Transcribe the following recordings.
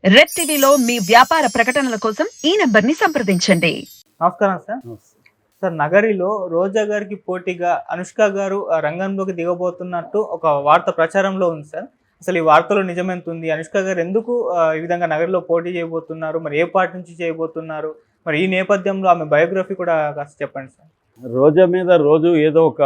Red టీవీలో మీ వ్యాపార ప్రకటనల కోసం ఈ నంబర్ని సంప్రదించండి. నమస్కారం సార్. నమస్తే. సార్, నగరిలో రోజా గారికి పోటీగా అనుష్క గారు రంగంలోకి దిగబోతున్నట్టు ఒక వార్త ప్రచారంలో ఉంది సార్. అసలు ఈ వార్తలో నిజమెంత ఉంది? అనుష్క గారు ఎందుకు ఈ విధంగా నగరిలో పోటీ చేయబోతున్నారు? మరి ఏ పార్టీ నుంచి చేయబోతున్నారు? మరి ఈ నేపథ్యంలో ఆమె బయోగ్రఫీ కూడా కాస్త చెప్పండి సార్. రోజా మీద రోజు ఏదో ఒక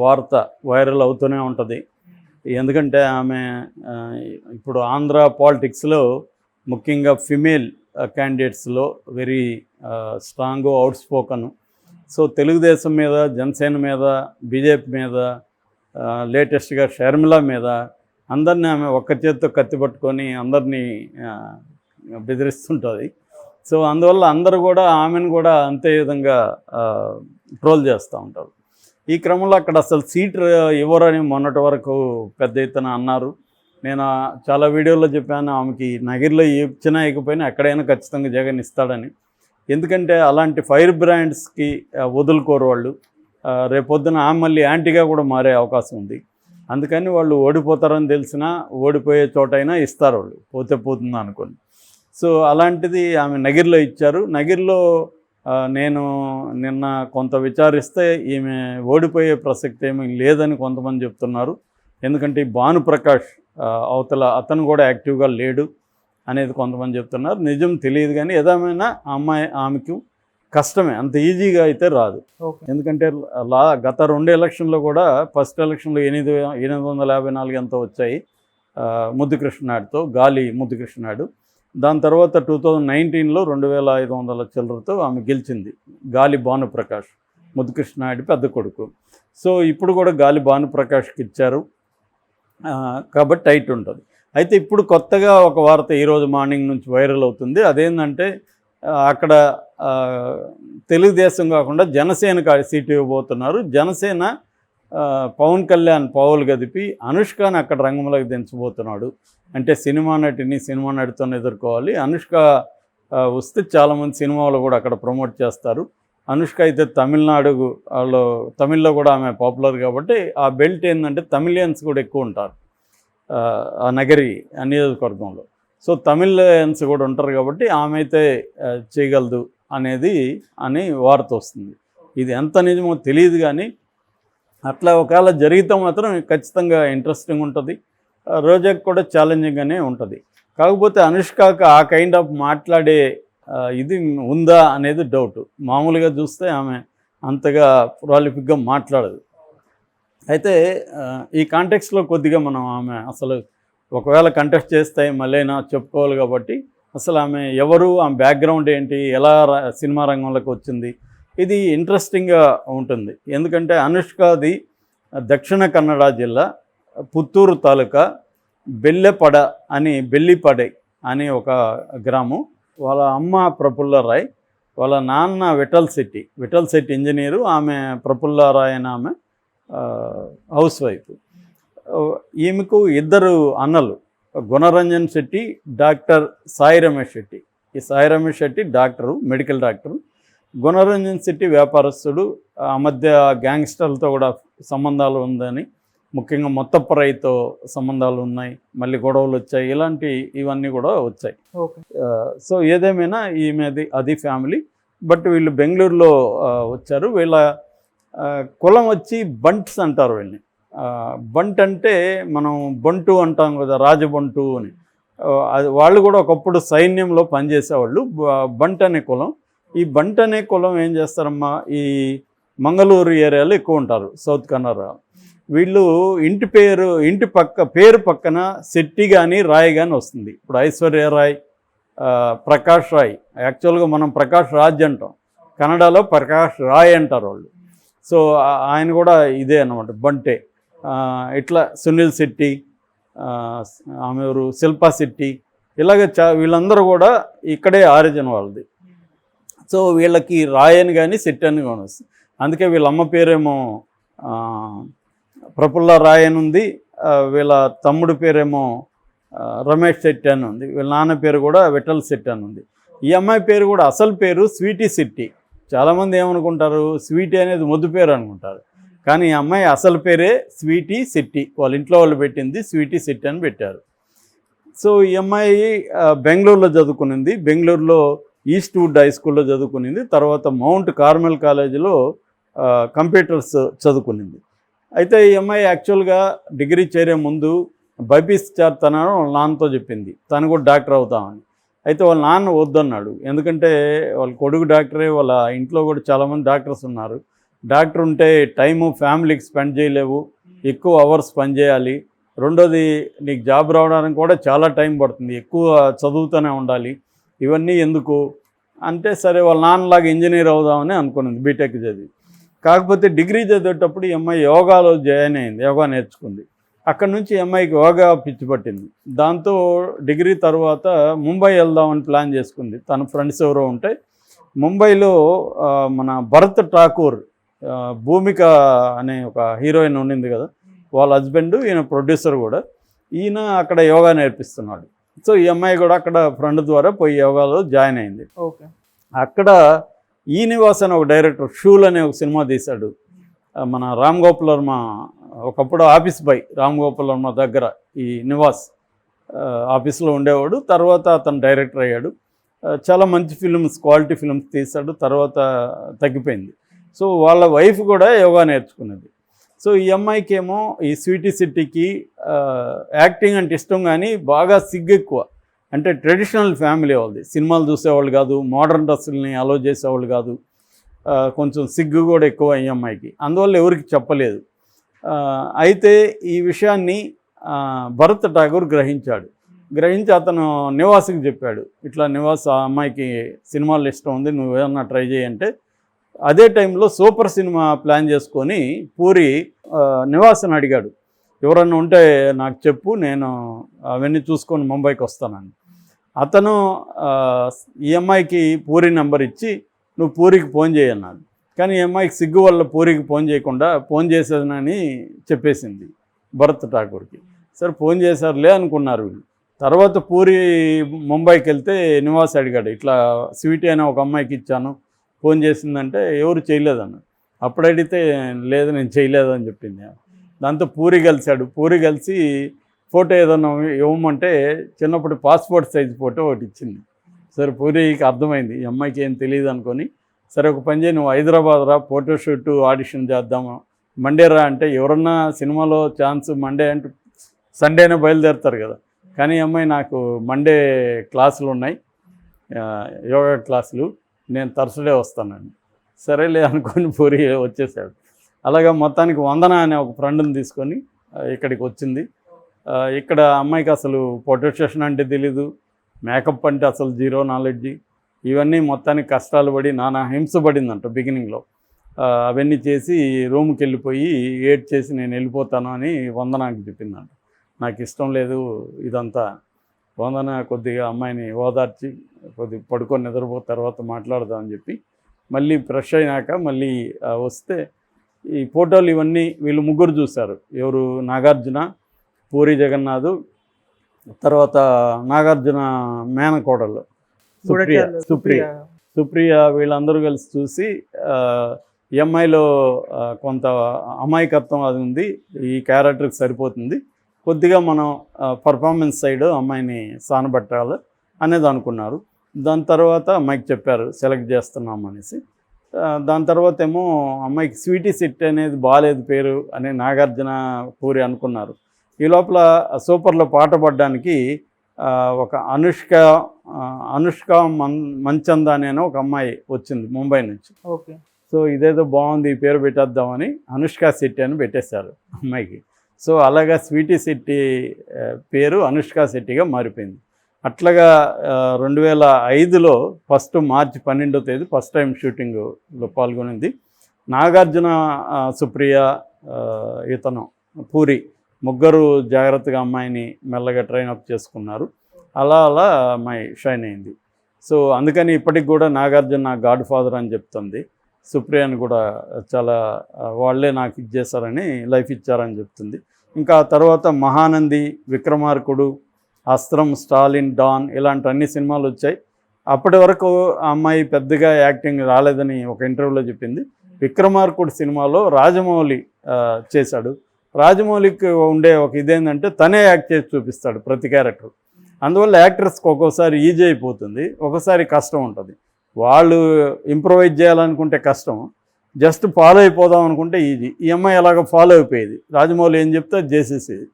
వార్త వైరల్ అవుతూనే ఉంటుంది. ఎందుకంటే ఆమె ఇప్పుడు ఆంధ్ర పాలిటిక్స్లో ముఖ్యంగా ఫిమేల్ క్యాండిడేట్స్లో very strong outspoken. So Telugu Desam మీద, జనసేన మీద, బీజేపీ మీద, లేటెస్ట్గా షర్మిల మీద అందరినీ ఆమె ఒక్క చేత్తో కత్తి పట్టుకొని అందరినీ బెదిరిస్తుంటుంది. సో అందువల్ల అందరూ కూడా ఆమెను కూడా అంతే విధంగా ట్రోల్ చేస్తూ ఉంటారు. ఈ క్రమంలో అక్కడ అసలు సీట్ ఇవ్వరని మొన్నటి వరకు పెద్ద ఎత్తున అన్నారు. నేను చాలా వీడియోలో చెప్పాను, ఆమెకి నగిరిలో ఇచ్చినా ఇకపోయినా ఎక్కడైనా ఖచ్చితంగా జగన్ ఇస్తాడని. ఎందుకంటే అలాంటి ఫైర్ బ్రాండ్స్కి వదులుకోరు వాళ్ళు. రేపొద్దున ఆమె మళ్ళీ యాంటీగా కూడా మారే అవకాశం ఉంది. అందుకని వాళ్ళు ఓడిపోతారని తెలిసినా ఓడిపోయే చోటైనా ఇస్తారు వాళ్ళు, పోతే పోతుంది అనుకోండి. సో అలాంటిది ఆమె నగిరిలో ఇచ్చారు. నగిరిలో నేను నిన్న కొంత విచారిస్తే ఈమె ఓడిపోయే ప్రసక్తి ఏమీ లేదని కొంతమంది చెప్తున్నారు. ఎందుకంటే ఈ భానుప్రకాష్ అవతల అతను కూడా యాక్టివ్గా లేడు అనేది కొంతమంది చెప్తున్నారు. నిజం తెలియదు, కానీ ఏదేమైనా ఆమెకు కష్టమే, అంత ఈజీగా అయితే రాదు. ఎందుకంటే గత 2 ఎలక్షన్లో కూడా ఫస్ట్ ఎలక్షన్లో 854 ఎంతో వచ్చాయి ముద్దుకృష్ణనాయుడుతో, గాలి ముద్దుకృష్ణనాయుడు. దాని తర్వాత 2019లో 2500 చిల్లరతో ఆమె గెలిచింది, గాలి భానుప్రకాష్, ముద్దుకృష్ణనాయుడు పెద్ద కొడుకు. సో ఇప్పుడు కూడా గాలి భానుప్రకాష్కి ఇచ్చారు కాబట్టి టైట్ ఉంటుంది. అయితే ఇప్పుడు కొత్తగా ఒక వార్త ఈరోజు మార్నింగ్ నుంచి వైరల్ అవుతుంది. అదేంటంటే అక్కడ తెలుగుదేశం కాకుండా జనసేనకు సీటు ఇవ్వబోతున్నారు. జనసేన పవన్ కళ్యాణ్ పావులు గదిపి అనుష్కని అక్కడ రంగంలోకి దించబోతున్నాడు. అంటే సినిమా నటితో ఎదుర్కోవాలి. అనుష్క వస్తే చాలామంది సినిమాలు కూడా అక్కడ ప్రమోట్ చేస్తారు. అనుష్క అయితే తమిళ్లో కూడా ఆమె పాపులర్ కాబట్టి ఆ బెల్ట్ ఏంటంటే తమిళియన్స్ కూడా ఎక్కువ ఉంటారు ఆ నగరి నియోజకవర్గంలో. సో తమిళియన్స్ కూడా ఉంటారు కాబట్టి ఆమె అయితే చేయగలదు అని వార్త వస్తుంది. ఇది ఎంత నిజమో తెలియదు, కానీ అట్లా ఒకవేళ జరిగితే మాత్రం ఖచ్చితంగా ఇంట్రెస్టింగ్ ఉంటుంది. రోజాకి కూడా ఛాలెంజింగ్గానే ఉంటుంది. కాకపోతే అనుష్కకి ఆ కైండ్ ఆఫ్ మాట్లాడే ఇది ఉందా అనేది డౌట్. మామూలుగా చూస్తే ఆమె అంతగా ప్రాలిఫిక్గా మాట్లాడదు. అయితే ఈ కాంటెక్స్లో కొద్దిగా మనం ఆమె అసలు ఒకవేళ కంటెస్ట్ చేస్తే మళ్ళీనా చెప్పుకోవాలి కాబట్టి అసలు ఆమె ఎవరు, ఆమె బ్యాక్గ్రౌండ్ ఏంటి, ఎలా సినిమా రంగంలోకి వచ్చింది, ఇది ఇంట్రెస్టింగ్గా ఉంటుంది. ఎందుకంటే అనుష్కది దక్షిణ కన్నడ జిల్లా పుత్తూరు తాలూకా బెల్లిపడై అని ఒక గ్రామం. వాళ్ళ అమ్మ ప్రఫుల్ల రాయ్, వాళ్ళ నాన్న విఠల్ శెట్టి ఇంజనీరు, ఆమె ప్రఫుల్ల రాయ్ అని ఆమె హౌస్ వైఫ్. ఈమెకు 2 అన్నలు, గుణరంజన్ శెట్టి, డాక్టర్ సాయి రమేష్ శెట్టి. ఈ Sai Ramesh Shetty doctor, medical doctor. Gunaranjan Shetty వ్యాపారస్తుడు. ఆ మధ్య గ్యాంగ్స్టర్లతో కూడా సంబంధాలు ఉందని, ముఖ్యంగా మొత్తప్పరైతో సంబంధాలు ఉన్నాయి, మళ్ళీ గొడవలు వచ్చాయి, ఇవన్నీ కూడా వచ్చాయి. సో ఏదేమైనా ఈమెది అది ఫ్యామిలీ. బట్ వీళ్ళు బెంగళూరులో వచ్చారు. వీళ్ళ కులం వచ్చి బంట్స్ అంటారు వీళ్ళని. బంట్ అంటే మనం బంటు అంటాం కదా, రాజబంటు అని. వాళ్ళు కూడా ఒకప్పుడు సైన్యంలో పనిచేసేవాళ్ళు. బంట్ అనే కులం. ఈ బంట్ అనే కులం ఏం చేస్తారమ్మా, ఈ మంగళూరు ఏరియాలో ఎక్కువ ఉంటారు, సౌత్ కన్నడ. వీళ్ళు ఇంటి పేరు పక్కన శెట్టి కానీ రాయ్ కానీ వస్తుంది. ఇప్పుడు ఐశ్వర్య రాయ్, ప్రకాష్ రాయ్, యాక్చువల్గా మనం ప్రకాష్ రాజ్ అంటాం, కన్నడలో ప్రకాష్ రాయ్ అంటారు వాళ్ళు. సో ఆయన కూడా ఇదే అన్నమాట, బంటే. ఇట్లా సునీల్ శెట్టి, ఆమె ఎవరు, శిల్పా శెట్టి, ఇలాగ వీళ్ళందరూ కూడా ఇక్కడే ఆరిజిన్ వాళ్ళది. సో వీళ్ళకి రాయని కానీ శెట్టి అని కానీ వస్తుంది. అందుకే వీళ్ళ అమ్మ పేరేమో ప్రఫుల్ల రాయ్ అని ఉంది, వీళ్ళ తమ్ముడి పేరేమో రమేష్ శెట్టి అని ఉంది, వీళ్ళ నాన్న పేరు కూడా విఠల్ శెట్టి అని ఉంది. ఈ అమ్మాయి పేరు కూడా అసలు పేరు స్వీటీ శెట్టి. చాలామంది ఏమనుకుంటారు, స్వీటీ అనేది ముద్దు పేరు అనుకుంటారు, కానీ ఈ అమ్మాయి అసలు పేరే స్వీటీ శెట్టి. వాళ్ళ ఇంట్లో వాళ్ళు పెట్టింది స్వీటీ శెట్టి అని పెట్టారు. సో ఈ అమ్మాయి బెంగళూరులో చదువుకునింది. బెంగళూరులో ఈస్ట్ వుడ్ హై స్కూల్లో చదువుకునింది. తర్వాత మౌంట్ కార్మెల్ కాలేజీలో కంప్యూటర్స్ చదువుకునింది. అయితే ఈ అమ్మాయి యాక్చువల్గా డిగ్రీ చేరే ముందు బైపీసీ చేరుతానని వాళ్ళ నాన్నతో చెప్పింది. తను కూడా డాక్టర్ అవుతామని. అయితే వాళ్ళ నాన్న వద్దన్నాడు. ఎందుకంటే వాళ్ళ కొడుకు డాక్టరే, వాళ్ళ ఇంట్లో కూడా చాలామంది డాక్టర్స్ ఉన్నారు. డాక్టర్ ఉంటే టైము ఫ్యామిలీకి స్పెండ్ చేయలేవు, ఎక్కువ అవర్స్ పని చేయాలి. రెండోది నీకు జాబ్ రావడానికి కూడా చాలా టైం పడుతుంది, ఎక్కువ చదువుతూనే ఉండాలి. ఇవన్నీ ఎందుకు అంటే సరే వాళ్ళ నాన్నలాగా ఇంజనీర్ అవుదామని అనుకున్నది బీటెక్ చదివి. కాకపోతే డిగ్రీ చదివేటప్పుడు ఈ అమ్మాయి యోగాలో జాయిన్ అయింది, యోగా నేర్చుకుంది. అక్కడ నుంచి ఈ అమ్మాయికి యోగా పిచ్చి పట్టింది. దాంతో డిగ్రీ తర్వాత ముంబై వెళ్దామని ప్లాన్ చేసుకుంది. తన ఫ్రెండ్స్ ఎవరో ఉంటే ముంబైలో మన భరత్ ఠాకూర్, భూమిక అనే ఒక హీరోయిన్ ఉండింది కదా, వాళ్ళ హస్బెండ్, ఈయన ప్రొడ్యూసర్ కూడా. ఈయన అక్కడ యోగా నేర్పిస్తున్నాడు. సో ఈ అమ్మాయి కూడా అక్కడ ఫ్రెండ్ ద్వారా పోయి యోగాలో జాయిన్ అయింది. ఓకే. అక్కడ ఈ నివాస్ అని ఒక డైరెక్టర్ షూల్ అనే ఒక సినిమా తీశాడు. మన రామ్ గోపాల్ వర్మ ఒకప్పుడు ఆఫీస్ బాయ్, రామ్ గోపాల్ వర్మ దగ్గర ఈ నివాస్ ఆఫీస్లో ఉండేవాడు. తర్వాత అతను డైరెక్టర్ అయ్యాడు. చాలా మంచి ఫిల్మ్స్, క్వాలిటీ ఫిల్మ్స్ తీశాడు. తర్వాత తగ్గిపోయింది. సో వాళ్ళ వైఫ్ కూడా యోగా నేర్చుకున్నది. సో ఈ అమ్మాయికి ఏమో ఈ స్వీటీ సిటీకి యాక్టింగ్ అంటే ఇష్టం, కానీ బాగా సిగ్గు ఎక్కువ. అంటే ట్రెడిషనల్ ఫ్యామిలీ వాళ్ళది, సినిమాలు చూసేవాళ్ళు కాదు, మోడర్న్ డ్రెస్సుల్ని అలో చేసేవాళ్ళు కాదు. కొంచెం సిగ్గు కూడా ఎక్కువ ఈ అమ్మాయికి. అందువల్ల ఎవరికి చెప్పలేదు. అయితే ఈ విషయాన్ని భరత్ ఠాకూర్ గ్రహించి అతను నివాస్కి చెప్పాడు. ఇట్లా నివాస్, ఆ అమ్మాయికి సినిమాలు ఇష్టం ఉంది, నువ్వేమన్నా ట్రై చేయంటే. అదే టైంలో సూపర్ సినిమా ప్లాన్ చేసుకొని పూరి నివాస్ని అడిగాడు, ఎవరన్నా ఉంటే నాకు చెప్పు, నేను అవన్నీ చూసుకొని ముంబైకి వస్తానని. అతను ఈ అమ్మాయికి పూరి నెంబర్ ఇచ్చి నువ్వు పూరికి ఫోన్ చేయన్నాడు. కానీ ఈ అమ్మాయికి సిగ్గు వల్ల పూరికి ఫోన్ చేయకుండా ఫోన్ చేసేదనని చెప్పేసింది భరత్ ఠాకూర్కి. సరే ఫోన్ చేశారులే అనుకున్నారు వీళ్ళు. తర్వాత పూరి ముంబైకి వెళ్తే నివాస్ అడిగాడు, ఇట్లా స్వీటీ అనే ఒక అమ్మాయికి ఇచ్చాను, ఫోన్ చేసిందంటే ఎవరు చేయలేదన్న. అప్పుడు అడిగితే లేదు నేను చేయలేదని చెప్పింది. దాంతో పూరి కలిశాడు. పూరి కలిసి ఫోటో ఏదన్నా ఇవ్వమంటే చిన్నప్పుడు పాస్పోర్ట్ సైజ్ ఫోటో ఒకటి ఇచ్చింది. సరే పూరికి అర్థమైంది ఈ అమ్మాయికి ఏం తెలియదు అనుకొని, సరే ఒక పని చేయి, నువ్వు హైదరాబాద్ రా, ఫోటోషూట్ ఆడిషన్ చేద్దాము, మండే రా అంటే, ఎవరన్నా సినిమాలో ఛాన్స్ మండే అంటే సండేనే బయలుదేరుతారు కదా. కానీ ఈ అమ్మాయి నాకు మండే క్లాసులు ఉన్నాయి, యోగా క్లాసులు, నేను థర్స్డే వస్తానండి. సరేలే అనుకొని పూరి వచ్చేసాడు. అలాగా మొత్తానికి వందన అనే ఒక ఫ్రెండ్ని తీసుకొని ఇక్కడికి వచ్చింది. ఇక్కడ అమ్మాయికి అసలు ఫోటో సెషన్ అంటే తెలీదు, మేకప్ అంటే అసలు జీరో నాలెడ్జి. ఇవన్నీ మొత్తానికి కష్టాలు పడి నానా హింసపడిందంట బిగినింగ్లో. అవన్నీ చేసి రూమ్కి వెళ్ళిపోయి ఏడ్ చేసి నేను వెళ్ళిపోతాను అని వందనకి చెప్పిందంట. నాకు ఇష్టం లేదు ఇదంతా. వందన కొద్దిగా అమ్మాయిని ఓదార్చి కొద్దిగా పడుకొని నిద్రపో, తర్వాత మాట్లాడదామని చెప్పి మళ్ళీ ఫ్రెష్ అయినాక మళ్ళీ వస్తే ఈ ఫోటోలు ఇవన్నీ వీళ్ళు ముగ్గురు చూశారు. ఎవరు? నాగార్జున, పూరి జగన్నాథ్, తర్వాత నాగార్జున మేనకోడలు సుప్రియ, వీళ్ళందరూ కలిసి చూసి ఈ అమ్మాయిలో కొంత అమాయకత్వం అది ఉంది, ఈ క్యారెక్టర్కి సరిపోతుంది, కొద్దిగా మనం పర్ఫార్మెన్స్ సైడ్ అమ్మాయిని సానబట్టాలి అనేది అనుకున్నారు. దాని తర్వాత అమ్మాయికి చెప్పారు సెలెక్ట్ చేస్తున్నాం అనేసి. దాని తర్వాత ఏమో అమ్మాయికి స్వీటీ సిట్ అనేది బాగాలేదు పేరు అని నాగార్జున పూరి అనుకున్నారు. ఈ లోపల సూపర్లో పాట పాడడానికి ఒక అనుష్క మంచంద అనే ఒక అమ్మాయి వచ్చింది ముంబై నుంచి. ఓకే. సో ఇదేదో బాగుంది, ఈ పేరు పెట్టేద్దామని అనుష్క శెట్టి అని పెట్టేశారు అమ్మాయికి. సో అలాగా స్వీటీ శెట్టి పేరు అనుష్క శెట్టిగా మారిపోయింది. అట్లాగా 2005లో మార్చి 12వ తేదీ ఫస్ట్ టైం షూటింగ్లో పాల్గొనింది. నాగార్జున, సుప్రియ, ఇతను పూరి ముగ్గురు జాగ్రత్తగా అమ్మాయిని మెల్లగా ట్రైన్ అప్ చేసుకున్నారు. అలా అమ్మాయి షైన్ అయింది. సో అందుకని ఇప్పటికి కూడా నాగార్జున నా గాడ్ ఫాదర్ అని చెప్తుంది. సుప్రియని కూడా చాలా వాళ్ళే నాకు ఇచ్చేసారని, లైఫ్ ఇచ్చారని చెప్తుంది. ఇంకా తర్వాత మహానంది, విక్రమార్కుడు, అస్త్రం, స్టాలిన్, డాన్ ఇలాంటి అన్ని సినిమాలు వచ్చాయి. అప్పటి వరకు ఆ అమ్మాయి పెద్దగా యాక్టింగ్ రాలేదని ఒక ఇంటర్వ్యూలో చెప్పింది. విక్రమార్కుడు సినిమాలో రాజమౌళి చేశాడు. రాజమౌళికి ఉండే ఒక ఇదేంటంటే తనే యాక్ట్ చేసి చూపిస్తాడు ప్రతి క్యారెక్టర్. అందువల్ల యాక్టర్స్కి ఒక్కోసారి ఈజీ అయిపోతుంది, ఒకసారి కష్టం ఉంటుంది. వాళ్ళు ఇంప్రొవైజ్ చేయాలనుకుంటే కష్టం, జస్ట్ ఫాలో అయిపోదాం అనుకుంటే ఈజీ. ఈ అమ్మాయి అలాగ ఫాలో అయిపోయేది, రాజమౌళి ఏం చెప్తే అది చేసేసేది.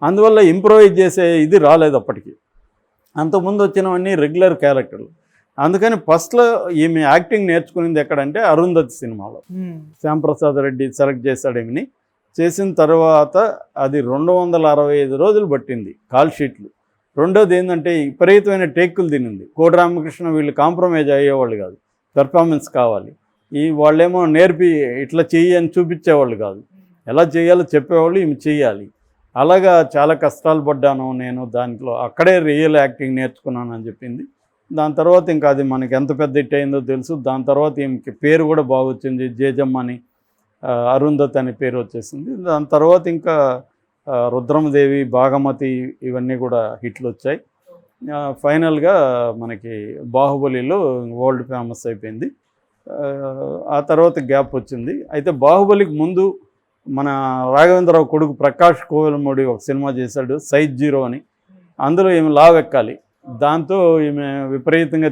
అందువల్ల ఇంప్రొవైజ్ చేసే ఇది రాలేదు అప్పటికి. అంతకుముందు వచ్చినవన్నీ రెగ్యులర్ క్యారెక్టర్లు. అందుకని ఫస్ట్లో ఈమె యాక్టింగ్ నేర్చుకునేది ఎక్కడంటే అరుంధతి సినిమాలో. శ్యాంప్రసాద్ రెడ్డి సెలెక్ట్ చేశాడు ఈమెని. చేసిన తర్వాత అది 265 రోజులు పట్టింది కాల్ షీట్లు. రెండోది ఏంటంటే విపరీతమైన టేకులు తినింది. కోడి రామకృష్ణ వీళ్ళు కాంప్రమైజ్ అయ్యేవాళ్ళు కాదు, పెర్ఫార్మెన్స్ కావాలి. వాళ్ళేమో నేర్పి ఇట్లా చెయ్యి అని చూపించేవాళ్ళు కాదు, ఎలా చేయాలో చెప్పేవాళ్ళు, ఈమె చెయ్యాలి. అలాగా చాలా కష్టాలు పడ్డాను నేను దాంట్లో, అక్కడే రియల్ యాక్టింగ్ నేర్చుకున్నాను అని చెప్పింది. దాని తర్వాత ఇంకా అది మనకి ఎంత పెద్ద హిట్ అయిందో తెలుసు. దాని తర్వాత ఈమెకి పేరు కూడా బాగా వచ్చింది, జేజమ్మ అని, అరుంధతి అనే పేరు వచ్చేసింది. దాని తర్వాత ఇంకా రుద్రమదేవి, భాగమతి ఇవన్నీ కూడా హిట్లు వచ్చాయి. ఫైనల్గా మనకి బాహుబలిలో వరల్డ్ ఫేమస్ అయిపోయింది. ఆ తర్వాత గ్యాప్ వచ్చింది. అయితే బాహుబలికి ముందు మన రాఘవేంద్రరావు కొడుకు ప్రకాష్ కోవెలమూడి ఒక సినిమా చేశాడు, సైజ్ 0 అని. అందులో ఈమె లావెక్కాలి, దాంతో ఈమె విపరీతంగా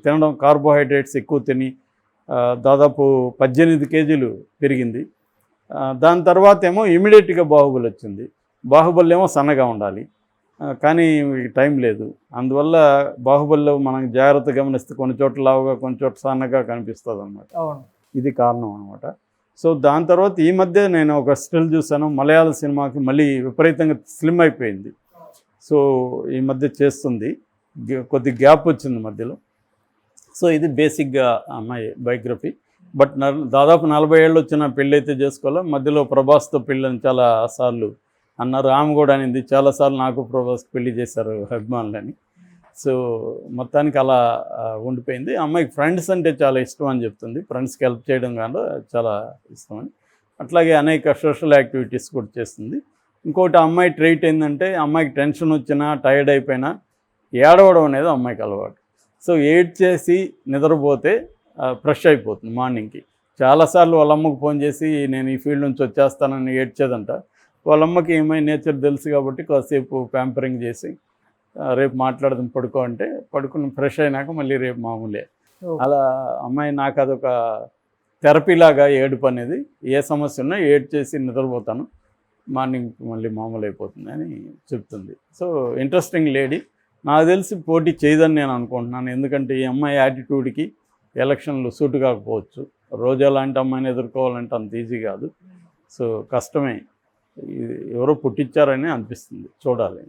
తినడం, కార్బోహైడ్రేట్స్ ఎక్కువ తిని దాదాపు 18 కేజీలు పెరిగింది. దాని తర్వాత ఏమో ఇమీడియట్గా బాహుబలి వచ్చింది. బాహుబలి ఏమో సన్నగా ఉండాలి, కానీ టైం లేదు. అందువల్ల బాహుబలిలో మనం జాగ్రత్త గమనిస్తే కొన్ని చోట్ల లావుగా, కొన్ని చోట్ల సన్నగా కనిపిస్తుంది అనమాట. ఇది కారణం అనమాట. సో దాని తర్వాత ఈ మధ్య నేను ఒక స్టిల్ చూసాను, మలయాళ సినిమాకి మళ్ళీ విపరీతంగా స్లిమ్ అయిపోయింది. సో ఈ మధ్య చేస్తుంది, కొద్ది గ్యాప్ వచ్చింది మధ్యలో. సో ఇది బేసిక్గా అమ్మాయి బయోగ్రఫీ. బట్ దాదాపు 40 ఏళ్ళు వచ్చిన పెళ్ళి అయితే చేసుకోవాలి. మధ్యలో ప్రభాస్తో పెళ్ళని చాలాసార్లు అన్నారు, ఆమె కూడా అనింది చాలాసార్లు నాకు ప్రభాస్కి పెళ్లి చేశారు అభిమానులని. సో మొత్తానికి అలా ఉండిపోయింది. అమ్మాయికి ఫ్రెండ్స్ అంటే చాలా ఇష్టం అని చెప్తుంది, ఫ్రెండ్స్కి హెల్ప్ చేయడం కానీ చాలా ఇష్టం అని. అట్లాగే అనేక సోషల్ యాక్టివిటీస్ కూడా చేస్తుంది. ఇంకోటి అమ్మాయి ట్రైట్ ఏంటంటే, అమ్మాయికి టెన్షన్ వచ్చినా, టైర్డ్ అయిపోయినా ఏడవడం అనేది అమ్మాయికి అలవాటు. సో ఏడ్చేసి నిద్రపోతే ఫ్రెష్ అయిపోతుంది మార్నింగ్కి. చాలాసార్లు వాళ్ళ అమ్మకు ఫోన్ చేసి నేను ఈ ఫీల్డ్ నుంచి వచ్చేస్తానని ఏడ్చేదంట. వాళ్ళమ్మకి ఏమై నేచర్ తెలుసు కాబట్టి కాసేపు ప్యాంపరింగ్ చేసి రేపు మాట్లాడదాం పడుకో అంటే పడుకుని ఫ్రెష్ అయినాక మళ్ళీ రేపు మామూలే. అలా అమ్మాయి నాకు అదొక థెరపీలాగా ఏడుపు అనేది. ఏ సమస్య ఉన్నా ఏడ్చేసి నిద్రపోతాను, మార్నింగ్ మళ్ళీ మామూలు అయిపోతుంది అని చెప్తుంది. So interesting lady. నాకు తెలిసి పోటీ చేయదని నేను అనుకుంటున్నాను, ఎందుకంటే ఈ అమ్మాయి యాటిట్యూడ్కి ఎలక్షన్లు సూటు కాకపోవచ్చు. రోజా లాంటి అమ్మాయిని ఎదుర్కోవాలంటే అంత ఈజీ కాదు. సో కష్టమే, ఎవరో పుట్టించారని అనిపిస్తుంది, చూడాలి.